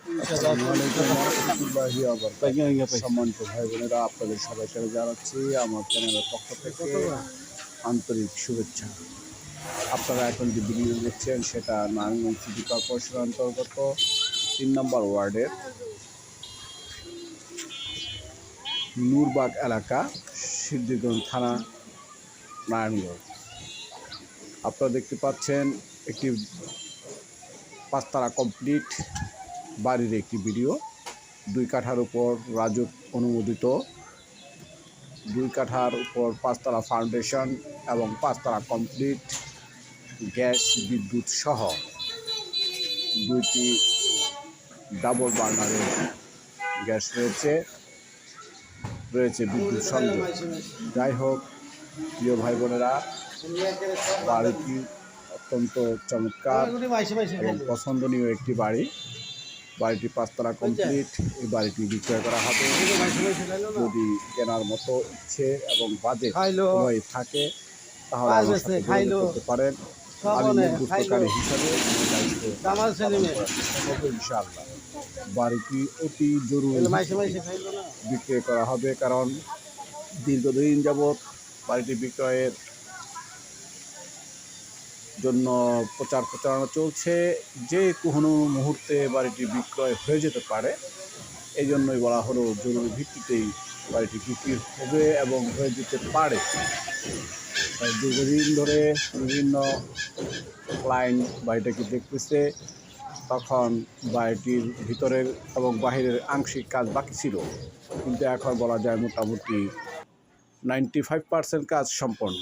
সম্মানিত ভাই বোনেরা, আপনাদের সবাইকে জানাচ্ছি আমার চ্যানেলের পক্ষ থেকে আন্তরিক শুভেচ্ছা। আপনারা এখন যে ভিডিও দেখছেন সেটা নারায়ণগঞ্জ সিটি কর্পোরেশনের অন্তর্গত 3 নম্বর ওয়ার্ডের নূরবাগ এলাকা, সিদ্ধিরগঞ্জ থানা, নারায়ণগঞ্জ। আপনারা দেখতে পাচ্ছেন একটি 5 তলা কমপ্লিট বাড়ির একটি ভিডিও। 2 কাঠার উপর রাজুক অনুমোদিত, 2 কাঠার উপর 5 তলা ফাউন্ডেশন এবং 5 তলা কমপ্লিট গ্যাস বিদ্যুৎ সহ 2টি ডাবল বার্নারের গ্যাস রয়েছে বিদ্যুৎ সংযোগ। যাই হোক প্রিয় ভাই বোনেরা, বাড়িটি অত্যন্ত চমৎকার এবং পছন্দনীয় একটি বাড়ি। বাড়িটি 5 তলা কমপ্লিট। এই বাড়িটি বিক্রয় করা হবে। যদি কেনার মতো ইচ্ছে এবং বাজেট উভয় থাকে তাহলে আমার সাথে যোগাযোগ করতে পারেন। আমি মধ্যস্থকারী হিসাবে ইনশাআল্লাহ। বাড়িটি অতি জরুরি বিক্রয় করা হবে, কারণ দীর্ঘদিন যাবৎ বাড়িটি বিক্রয়ের জন্য প্রচারণা চলছে। যে কোনো মুহূর্তে বাড়িটি বিক্রয় হয়ে যেতে পারে, এই জন্যই বলা হলো জরুরি ভিত্তিতেই বাড়িটি বিক্রি হবে এবং হয়ে যেতে পারে। দীর্ঘদিন ধরে বিভিন্ন ক্লায়েন্ট বাড়িটাকে দেখতেছে, তখন বাড়িটির ভিতরের এবং বাহিরের আংশিক কাজ বাকি ছিল, কিন্তু এখন বলা যায় মোটামুটি 95% কাজ সম্পন্ন।